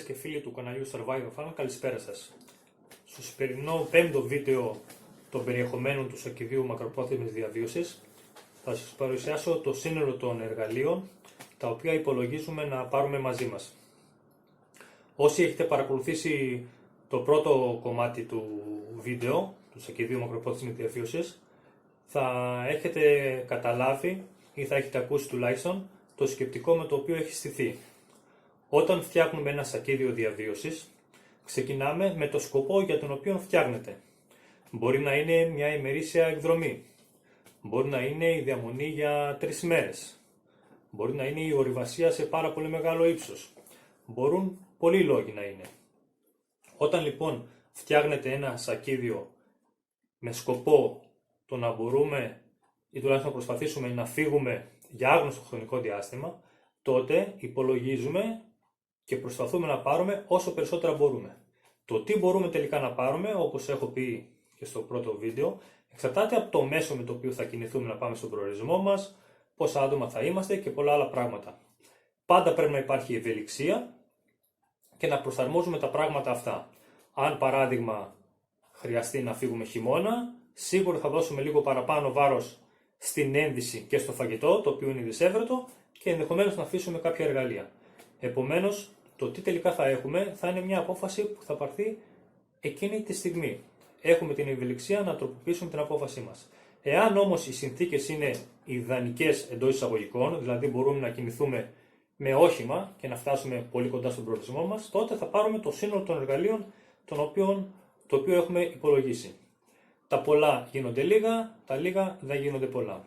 και φίλοι του καναλιού Survivor Farm, καλησπέρα σας. Στο σημερινό 5ο βίντεο των περιεχομένων του σακιδίου μακροπρόθεσμης διαβίωσης θα σας παρουσιάσω το σύνολο των εργαλείων τα οποία υπολογίζουμε να πάρουμε μαζί μας. Όσοι έχετε παρακολουθήσει το πρώτο κομμάτι του βίντεο του σακιδίου μακροπρόθεσμης διαβίωσης, θα έχετε καταλάβει ή θα έχετε ακούσει τουλάχιστον το σκεπτικό με το οποίο έχει στηθεί. Όταν φτιάχνουμε ένα σακίδιο διαβίωσης, ξεκινάμε με το σκοπό για τον οποίο φτιάχνεται. Μπορεί να είναι μια ημερήσια εκδρομή. Μπορεί να είναι η διαμονή για 3 μέρες. Μπορεί να είναι η ορειβασία σε πάρα πολύ μεγάλο ύψος. Μπορούν πολλοί λόγοι να είναι. Όταν λοιπόν φτιάχνετε ένα σακίδιο με σκοπό το να μπορούμε ή τουλάχιστον να προσπαθήσουμε να φύγουμε για άγνωστο χρονικό διάστημα, τότε υπολογίζουμε και προσπαθούμε να πάρουμε όσο περισσότερα μπορούμε. Το τι μπορούμε τελικά να πάρουμε, όπως έχω πει και στο πρώτο βίντεο, εξαρτάται από το μέσο με το οποίο θα κινηθούμε να πάμε στον προορισμό μας, πόσα άτομα θα είμαστε και πολλά άλλα πράγματα. Πάντα πρέπει να υπάρχει ευελιξία και να προσαρμόζουμε τα πράγματα αυτά. Αν παράδειγμα χρειαστεί να φύγουμε χειμώνα, σίγουρα θα δώσουμε λίγο παραπάνω βάρος στην ένδυση και στο φαγητό, το οποίο είναι δυσέβρετο, και ενδεχομένως να αφήσουμε κάποια εργαλεία. Επομένως, το τι τελικά θα έχουμε θα είναι μια απόφαση που θα πάρθει εκείνη τη στιγμή. Έχουμε την ευελιξία να τροποποιήσουμε την απόφασή μας. Εάν όμως οι συνθήκες είναι ιδανικές εντός εισαγωγικών, δηλαδή μπορούμε να κινηθούμε με όχημα και να φτάσουμε πολύ κοντά στον προορισμό μας, τότε θα πάρουμε το σύνολο των εργαλείων το οποίο έχουμε υπολογίσει. Τα πολλά γίνονται λίγα, τα λίγα δεν γίνονται πολλά.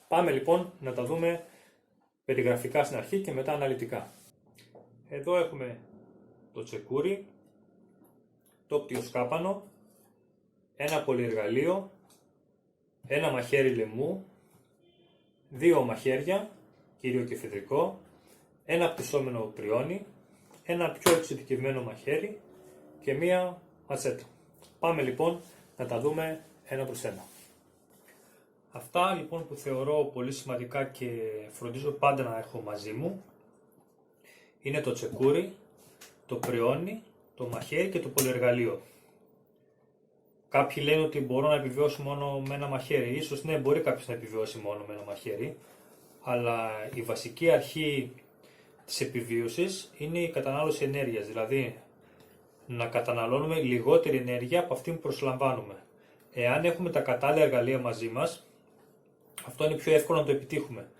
Πάμε λοιπόν να τα δούμε περιγραφικά στην αρχή και μετά αναλυτικά. Εδώ έχουμε το τσεκούρι, το πτυοσκάπανο, ένα πολυεργαλείο, ένα μαχαίρι λαιμού, 2 μαχαίρια, κύριο και φεδρικό, ένα πτυσσόμενο πριόνι, ένα πιο εξειδικευμένο μαχαίρι και μία ματσέτα. Πάμε λοιπόν να τα δούμε ένα προς ένα. Αυτά λοιπόν που θεωρώ πολύ σημαντικά και φροντίζω πάντα να έχω μαζί μου είναι το τσεκούρι, το πριόνι, το μαχαίρι και το πολυεργαλείο. Κάποιοι λένε ότι μπορώ να επιβιώσω μόνο με ένα μαχαίρι. Ίσως ναι, μπορεί κάποιος να επιβιώσει μόνο με ένα μαχαίρι, αλλά η βασική αρχή της επιβίωσης είναι η κατανάλωση ενέργειας, δηλαδή να καταναλώνουμε λιγότερη ενέργεια από αυτή που προσλαμβάνουμε. Εάν έχουμε τα κατάλληλα εργαλεία μαζί μας, αυτό είναι πιο εύκολο να το επιτύχουμε.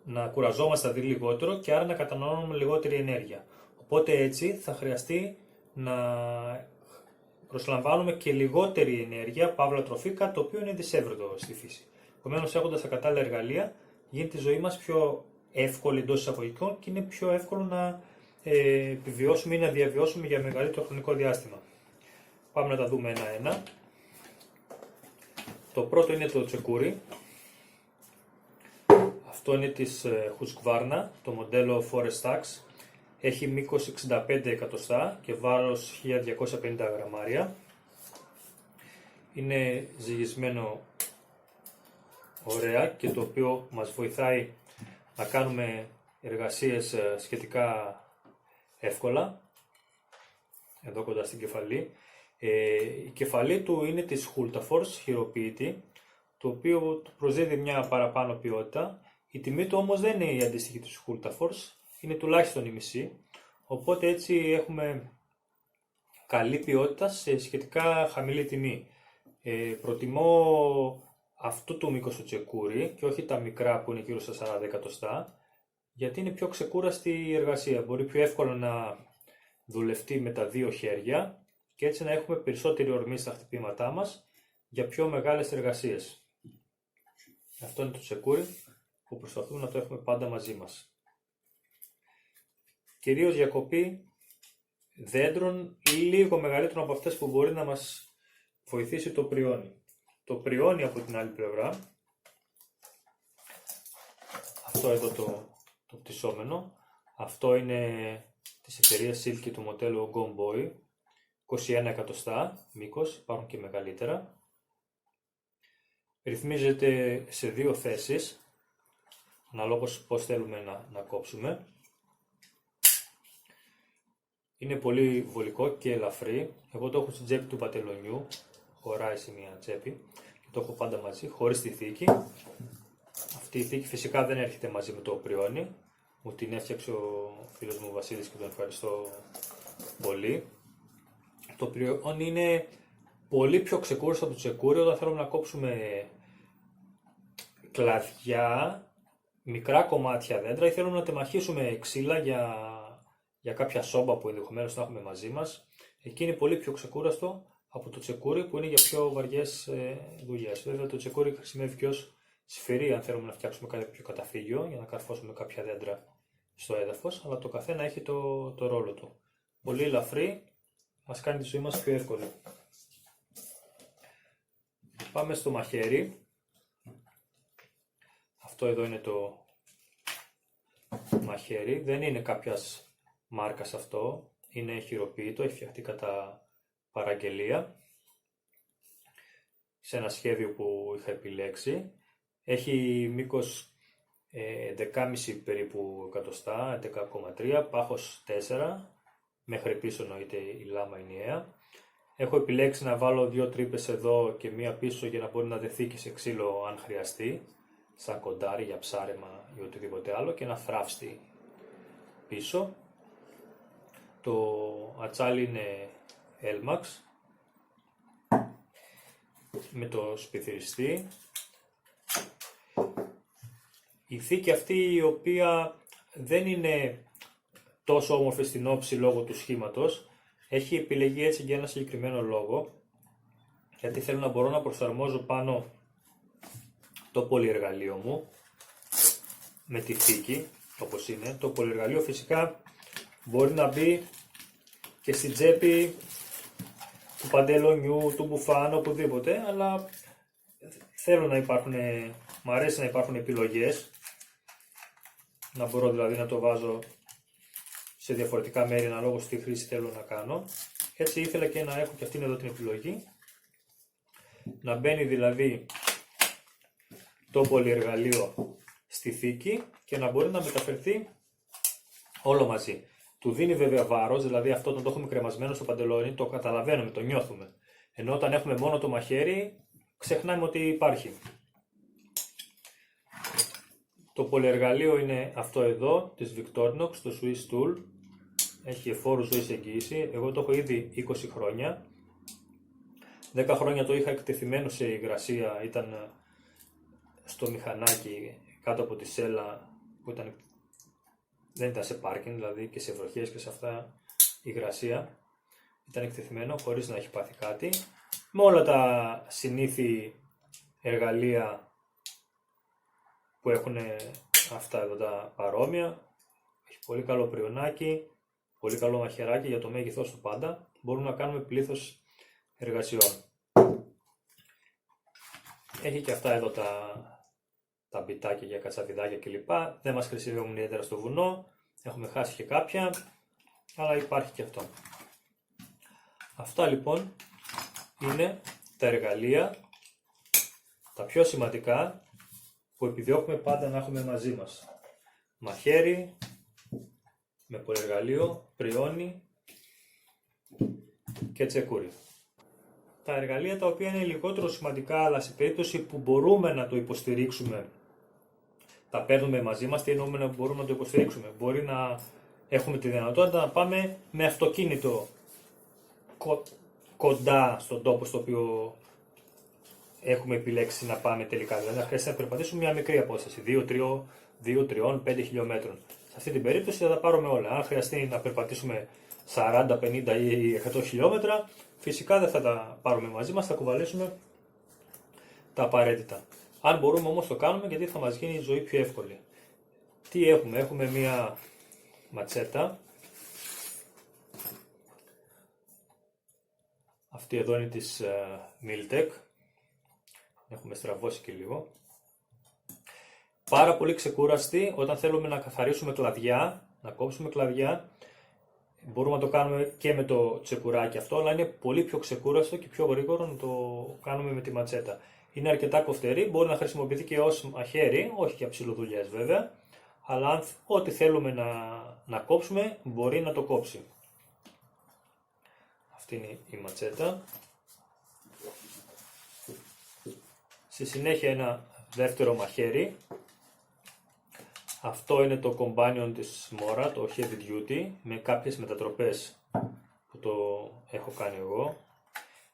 Να κουραζόμαστε δηλαδή λιγότερο και άρα να καταναλώνουμε λιγότερη ενέργεια. Οπότε έτσι θα χρειαστεί να προσλαμβάνουμε και λιγότερη ενέργεια, παύλα τροφή, κάτι το οποίο είναι δυσέβρετο στη φύση. Επομένως, έχοντας τα κατάλληλα εργαλεία, γίνεται η ζωή μας πιο εύκολη εντός εισαγωγικών και είναι πιο εύκολο να επιβιώσουμε ή να διαβιώσουμε για μεγαλύτερο χρονικό διάστημα. Πάμε να τα δούμε ένα-ένα. Το πρώτο είναι το τσεκούρι. Αυτό είναι της Husqvarna, το μοντέλο Forest Tax. Έχει μήκος 65 εκατοστά και βάρος 1250 γραμμάρια. Είναι ζυγισμένο ωραία και το οποίο μας βοηθάει να κάνουμε εργασίες σχετικά εύκολα. Εδώ κοντά στην κεφαλή. Η κεφαλή του είναι της Hultafors, χειροποίητη, το οποίο του προσδίδει μια παραπάνω ποιότητα. Η τιμή του όμως δεν είναι η αντίστοιχη της Hultafors, είναι τουλάχιστον η μισή, οπότε έτσι έχουμε καλή ποιότητα σε σχετικά χαμηλή τιμή. Προτιμώ αυτού του μήκος του τσεκούρι και όχι τα μικρά που είναι γύρω στα 40 εκατοστά, γιατί είναι πιο ξεκούραστη η εργασία. Μπορεί πιο εύκολα να δουλευτεί με τα 2 χέρια και έτσι να έχουμε περισσότερη ορμή στα χτυπήματά μας για πιο μεγάλες εργασίες. Αυτό είναι το τσεκούρι που προσπαθούμε να το έχουμε πάντα μαζί μας. Κυρίως για κοπή δέντρων ή λίγο μεγαλύτερων από αυτές που μπορεί να μας βοηθήσει το πριόνι. Το πριόνι από την άλλη πλευρά, αυτό εδώ το πτυσσόμενο, αυτό είναι της εταιρείας Silky του μοντέλου Gomboy, 21 εκατοστά μήκος, υπάρχουν και μεγαλύτερα. Ρυθμίζεται σε 2 θέσεις, αναλόγως πώς θέλουμε να κόψουμε. Είναι πολύ βολικό και ελαφρύ. Εγώ το έχω στην τσέπη του παντελονιού, χωράει σε μια τσέπη και το έχω πάντα μαζί, χωρίς τη θήκη. Αυτή η θήκη φυσικά δεν έρχεται μαζί με το πριόνι. Μου την έφτιαξε ο φίλος μου Βασίλης και τον ευχαριστώ πολύ. Το πριόνι είναι πολύ πιο ξεκούραστο από το τσεκούρι όταν θέλουμε να κόψουμε κλαδιά, μικρά κομμάτια δέντρα ή θέλουμε να τεμαχίσουμε ξύλα για κάποια σόμπα που ενδεχομένως να έχουμε μαζί μας. Εκεί είναι πολύ πιο ξεκούραστο από το τσεκούρι που είναι για πιο βαριές δουλειές. Βέβαια το τσεκούρι χρησιμεύει και ως σφυρί αν θέλουμε να φτιάξουμε κάποιο καταφύγιο για να καρφώσουμε κάποια δέντρα στο έδαφος, αλλά το καθένα έχει το ρόλο του. Πολύ ελαφρύ, μας κάνει τη ζωή μας πιο εύκολη. Πάμε στο μαχαίρι. Αυτό εδώ είναι το μαχαίρι, δεν είναι κάποιας μάρκας αυτό, είναι χειροποίητο, έχει φτιαχτεί κατά παραγγελία σε ένα σχέδιο που είχα επιλέξει. Έχει μήκος 11,5 περίπου εκατοστά, 11,3, πάχος 4, μέχρι πίσω εννοείται η λάμα ενιαία. Έχω επιλέξει να βάλω 2 τρύπες εδώ και μία πίσω για να μπορεί να δεθεί και σε ξύλο αν χρειαστεί, σαν κοντάρι για ψάρεμα ή οτιδήποτε άλλο, και ένα θράψτη πίσω. Το ατσάλι είναι Elmax με το σπιθυριστή. Η θήκη αυτή, η οποία δεν είναι τόσο όμορφη στην όψη λόγω του σχήματος, έχει επιλεγεί έτσι για ένα συγκεκριμένο λόγο, γιατί θέλω να μπορώ να προσαρμόζω πάνω το πολυεργαλείο μου με τη θήκη όπως είναι. Το πολυεργαλείο φυσικά μπορεί να μπει και στην τσέπη του παντελονιού, του μπουφάν, οπουδήποτε, αλλά θέλω να υπάρχουν, μ' αρέσει να υπάρχουν επιλογές, να μπορώ δηλαδή να το βάζω σε διαφορετικά μέρη αναλόγως τι χρήση θέλω να κάνω. Έτσι ήθελα και να έχω και αυτήν εδώ την επιλογή, να μπαίνει δηλαδή το πολυεργαλείο στη θήκη και να μπορεί να μεταφερθεί όλο μαζί. Του δίνει βέβαια βάρος, δηλαδή αυτό όταν το έχουμε κρεμασμένο στο παντελόνι το καταλαβαίνουμε, το νιώθουμε. Ενώ όταν έχουμε μόνο το μαχαίρι ξεχνάμε ότι υπάρχει. Το πολυεργαλείο είναι αυτό εδώ, της Victorinox, το Swiss Tool. Έχει εφόρους ζωής εγγύηση. Εγώ το έχω ήδη 20 χρόνια. 10 χρόνια το είχα εκτεθειμένο σε υγρασία, ήταν στο μηχανάκι κάτω από τη σέλα που δεν ήταν σε πάρκινγκ, δηλαδή και σε βροχές και σε αυτά η υγρασία. Ήταν εκτεθειμένο χωρίς να έχει πάθει κάτι. Με όλα τα συνήθη εργαλεία που έχουν αυτά εδώ τα παρόμοια. Έχει πολύ καλό πριονάκι, πολύ καλό μαχαιράκι για το μέγεθός του πάντα. Μπορούμε να κάνουμε πλήθος εργασιών. Έχει και αυτά εδώ τα μπιτάκια για κατσαβιδάκια κλπ. Δεν μας χρησιμεύουν ιδιαίτερα στο βουνό. Έχουμε χάσει και κάποια, αλλά υπάρχει και αυτό. Αυτά λοιπόν είναι τα εργαλεία, τα πιο σημαντικά που επιδιώκουμε πάντα να έχουμε μαζί μας. Μαχαίρι, με πολυεργαλείο, πριόνι και τσεκούρι. Τα εργαλεία τα οποία είναι λιγότερο σημαντικά, αλλά σε περίπτωση που μπορούμε να το υποστηρίξουμε, τα παίρνουμε μαζί μας. Τι εννοούμε να μπορούμε να το υποστηρίξουμε? Μπορεί να έχουμε τη δυνατότητα να πάμε με αυτοκίνητο κοντά στον τόπο στο οποίο έχουμε επιλέξει να πάμε τελικά. Δηλαδή να χρειάζεται να περπατήσουμε μια μικρή απόσταση, 2-3-5 χιλιόμετρων. Σε αυτή την περίπτωση θα τα πάρουμε όλα. Αν χρειαστεί να περπατήσουμε 40, 50 ή 100 χιλιόμετρα, φυσικά δεν θα τα πάρουμε μαζί μας, θα κουβαλήσουμε τα απαραίτητα. Αν μπορούμε όμως το κάνουμε, γιατί θα μας γίνει η ζωή πιο εύκολη. Τι έχουμε? Έχουμε μία ματσέτα. Αυτή εδώ είναι της Miltec. Έχουμε στραβώσει και λίγο. Πάρα πολύ ξεκούραστη όταν θέλουμε να καθαρίσουμε κλαδιά, να κόψουμε κλαδιά. Μπορούμε να το κάνουμε και με το τσεκουράκι αυτό, αλλά είναι πολύ πιο ξεκούραστο και πιο γρήγορο να το κάνουμε με τη ματσέτα. Είναι αρκετά κοφτερή, μπορεί να χρησιμοποιηθεί και ως μαχαίρι, όχι για ψιλοδουλειές βέβαια, αλλά ό,τι θέλουμε να κόψουμε μπορεί να το κόψει. Αυτή είναι η ματσέτα. Στη συνέχεια ένα δεύτερο μαχαίρι. Αυτό είναι το companion της Mora, το Heavy Duty, με κάποιες μετατροπές που το έχω κάνει εγώ.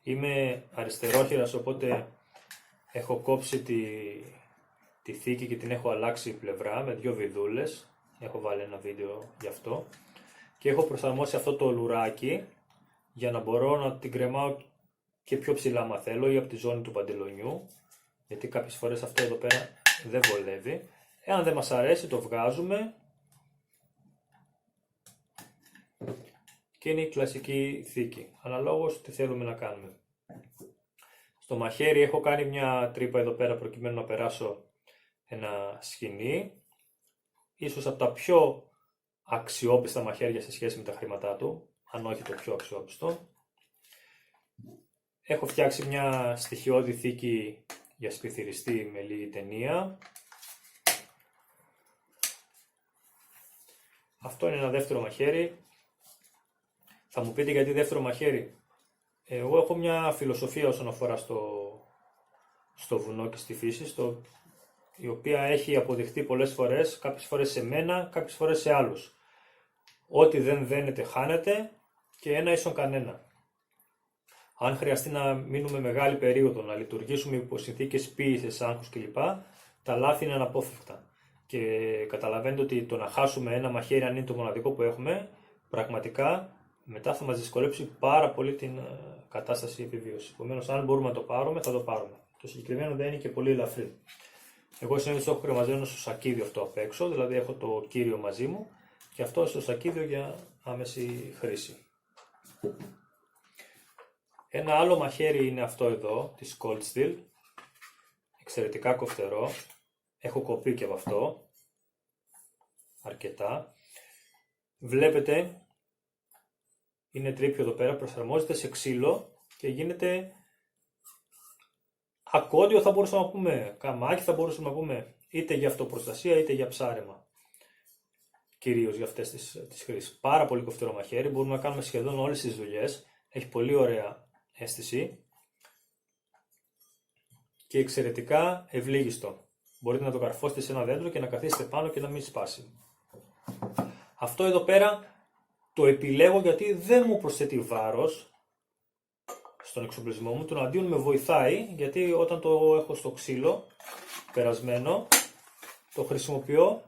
Είμαι αριστερόχειρας, οπότε έχω κόψει τη θήκη και την έχω αλλάξει πλευρά με 2 βιδούλες. Έχω βάλει ένα βίντεο γι' αυτό. Και έχω προσαρμόσει αυτό το λουράκι για να μπορώ να την κρεμάω και πιο ψηλά άμα θέλω ή από τη ζώνη του παντελονιού. Γιατί κάποιες φορές αυτό εδώ πέρα δεν βολεύει. Εάν δεν μας αρέσει το βγάζουμε. Και είναι η κλασική θήκη. Αναλόγως τι θέλουμε να κάνουμε. Στο μαχαίρι έχω κάνει μια τρύπα εδώ πέρα προκειμένου να περάσω ένα σχοινί. Ίσως από τα πιο αξιόπιστα μαχαίρια σε σχέση με τα χρήματά του. Αν όχι το πιο αξιόπιστο. Έχω φτιάξει μια στοιχειώδη θήκη για σπιθυριστή με λίγη ταινία. Αυτό είναι ένα δεύτερο μαχαίρι. Θα μου πείτε γιατί δεύτερο μαχαίρι. Εγώ έχω μια φιλοσοφία όσον αφορά στο βουνό και στη φύση, η οποία έχει αποδειχτεί πολλές φορές, κάποιες φορές σε μένα, κάποιες φορές σε άλλους. Ό,τι δεν δένεται χάνεται και ένα ίσον κανένα. Αν χρειαστεί να μείνουμε μεγάλη περίοδο, να λειτουργήσουμε υπό συνθήκες ποίησης, άγχους κλπ, τα λάθη είναι αναπόφευκτα. Και καταλαβαίνετε ότι το να χάσουμε ένα μαχαίρι, αν είναι το μοναδικό που έχουμε, πραγματικά μετά θα μας δυσκολέψει πάρα πολύ την κατάσταση επιβίωσης. Επομένως, αν μπορούμε να το πάρουμε, θα το πάρουμε. Το συγκεκριμένο δεν είναι και πολύ ελαφρύ. Εγώ συνήθως το έχω κρεμαζμένο στο σακίδιο αυτό απ' έξω, δηλαδή έχω το κύριο μαζί μου και αυτό στο σακίδιο για άμεση χρήση. Ένα άλλο μαχαίρι είναι αυτό εδώ, της Cold Steel, εξαιρετικά κοφτερό, έχω κοπεί και από αυτό, αρκετά. Βλέπετε, είναι τρίπιο εδώ πέρα, προσαρμόζεται σε ξύλο και γίνεται ακόντιο, θα μπορούσαμε να πούμε, καμάκι θα μπορούσαμε να πούμε, είτε για αυτοπροστασία είτε για ψάρεμα. Κυρίως για αυτές τις χρήσεις. Πάρα πολύ κοφτερό μαχαίρι, μπορούμε να κάνουμε σχεδόν όλες τις δουλειές, έχει πολύ ωραία αίσθηση και εξαιρετικά ευλίγιστο. Μπορείτε να το καρφώσετε σε ένα δέντρο και να καθίσετε πάνω και να μην σπάσει. Αυτό εδώ πέρα το επιλέγω γιατί δεν μου προσθέτει βάρος στον εξοπλισμό μου, τον αντίον με βοηθάει, γιατί όταν το έχω στο ξύλο περασμένο, το χρησιμοποιώ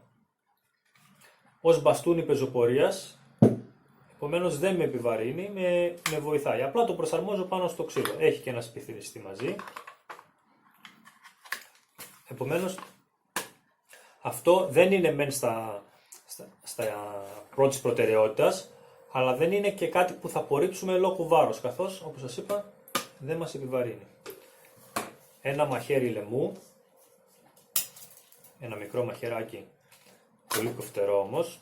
ως μπαστούνι πεζοπορίας, επομένως δεν με επιβαρύνει, με βοηθάει. Απλά το προσαρμόζω πάνω στο ξύλο. Έχει και ένα σπιθυριστή μαζί. Επομένως, αυτό δεν είναι μεν στα πρώτης προτεραιότητας, αλλά δεν είναι και κάτι που θα απορρίψουμε λόγω βάρος, καθώς, όπως σας είπα, δεν μας επιβαρύνει. Ένα μαχαίρι λαιμού, ένα μικρό μαχαιράκι, πολύ κοφτερό όμως,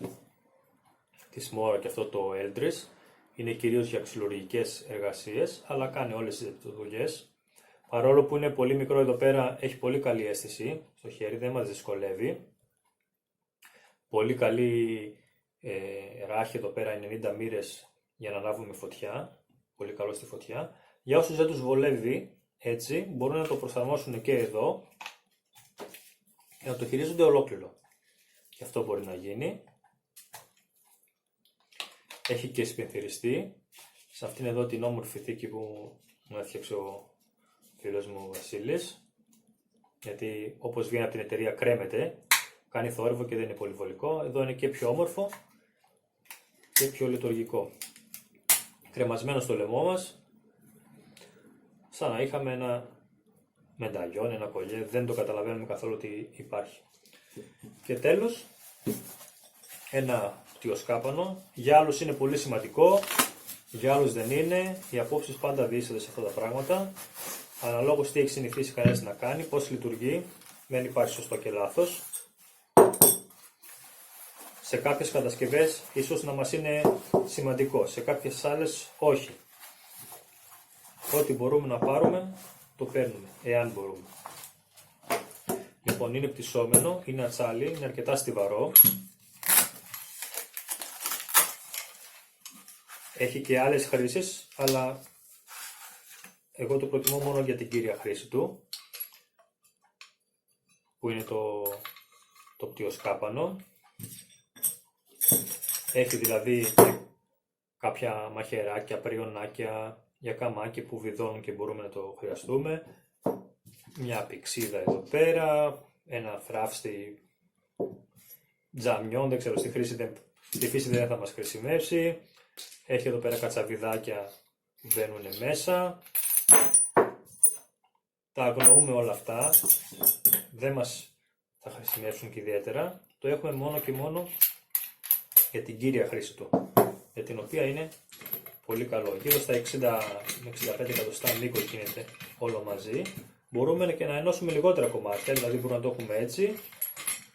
της Mora και αυτό το Eldris, είναι κυρίως για ξυλουργικές εργασίες, αλλά κάνει όλες τις δουλειές. Παρόλο που είναι πολύ μικρό εδώ πέρα, έχει πολύ καλή αίσθηση στο χέρι, δεν μας δυσκολεύει. Πολύ καλή ράχη εδώ πέρα, 90 μοίρες για να λάβουμε φωτιά, πολύ καλό στη φωτιά. Για όσους δεν τους βολεύει έτσι, μπορούν να το προσαρμόσουν και εδώ και να το χειρίζονται ολόκληρο. Και αυτό μπορεί να γίνει. Έχει και σπινθυριστή, σε αυτήν εδώ την όμορφη θήκη που μου έφτιαξε ο φίλος μου Βασίλης, γιατί όπως βγαίνει από την εταιρεία κρέμεται, κάνει θόρυβο και δεν είναι πολύ βολικό. Εδώ είναι και πιο όμορφο και πιο λειτουργικό. Κρεμασμένο στο λαιμό μας, σαν να είχαμε ένα μενταγιόν, ένα κολλιέ, δεν το καταλαβαίνουμε καθόλου ότι υπάρχει. Και τέλος, ένα πτυοσκάπανο. Για άλλους είναι πολύ σημαντικό, για άλλους δεν είναι. Οι απόψεις πάντα διείσσονται σε αυτά τα πράγματα. Αναλόγως τι έχει συνηθίσει κανένας να κάνει, πώς λειτουργεί, δεν υπάρχει σωστό και λάθος. Σε κάποιες κατασκευές ίσως να μας είναι σημαντικό, σε κάποιες άλλες όχι. Ό,τι μπορούμε να πάρουμε, το παίρνουμε, εάν μπορούμε. Λοιπόν, είναι πτυσσόμενο, είναι ατσάλι, είναι αρκετά στιβαρό. Έχει και άλλες χρήσεις, αλλά εγώ το προτιμώ μόνο για την κύρια χρήση του, που είναι το πτυοσκάπανο. Έχει δηλαδή κάποια μαχαιράκια, πριονάκια για καμάκι που βιδώνουν και μπορούμε να το χρειαστούμε. Μια πηξίδα εδώ πέρα, ένα φράφστη τζαμιών, δεν ξέρω, στη φύση δεν θα μας χρησιμεύσει. Έχει εδώ πέρα κατσαβιδάκια που μπαίνουν μέσα. Τα αγνοούμε όλα αυτά, δεν μας θα χρησιμεύσουν και ιδιαίτερα. Το έχουμε μόνο και μόνο για την κύρια χρήση του, για την οποία είναι πολύ καλό. Γύρω στα 60 με 65 εκατοστά μήκος γίνεται όλο μαζί. Μπορούμε και να ενώσουμε λιγότερα κομμάτια, δηλαδή μπορούμε να το έχουμε έτσι,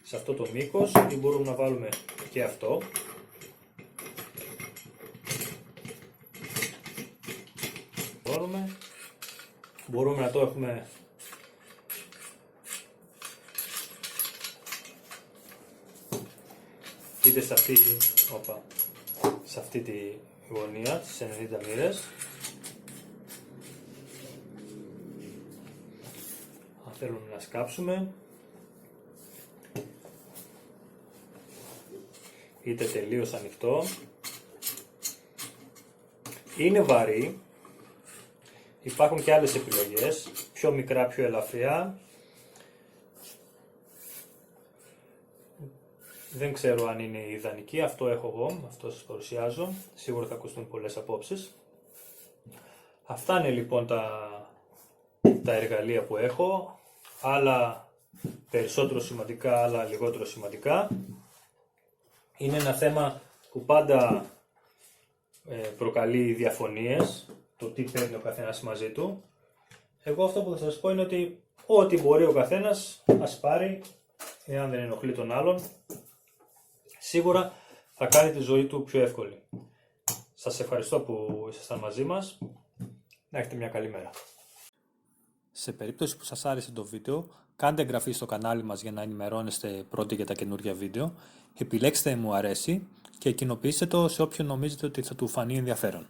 σε αυτό το μήκος, ή μπορούμε να βάλουμε και αυτό. Μπορούμε να το έχουμε είτε σε αυτή τη γωνία, στις 90 μοίρες. Αν θέλουμε να σκάψουμε, είτε τελείως ανοιχτό. Είναι βαρύ. Υπάρχουν και άλλες επιλογές, πιο μικρά, πιο ελαφριά. Δεν ξέρω αν είναι ιδανική, αυτό έχω εγώ, αυτό σας παρουσιάζω. Σίγουρα θα ακουστούν πολλές απόψεις. Αυτά είναι λοιπόν τα εργαλεία που έχω. Άλλα περισσότερο σημαντικά, άλλα λιγότερο σημαντικά. Είναι ένα θέμα που πάντα προκαλεί διαφωνίες, το τι παίρνει ο καθένας μαζί του. Εγώ αυτό που θα σας πω είναι ότι ό,τι μπορεί ο καθένας ας πάρει, εάν δεν ενοχλεί τον άλλον, σίγουρα θα κάνει τη ζωή του πιο εύκολη. Σας ευχαριστώ που ήσασταν μαζί μας. Να έχετε μια καλή μέρα. Σε περίπτωση που σας άρεσε το βίντεο, κάντε εγγραφή στο κανάλι μας για να ενημερώνεστε πρώτοι για τα καινούργια βίντεο, επιλέξτε μου αρέσει και κοινοποιήστε το σε όποιον νομίζετε ότι θα του φανεί ενδιαφέρον.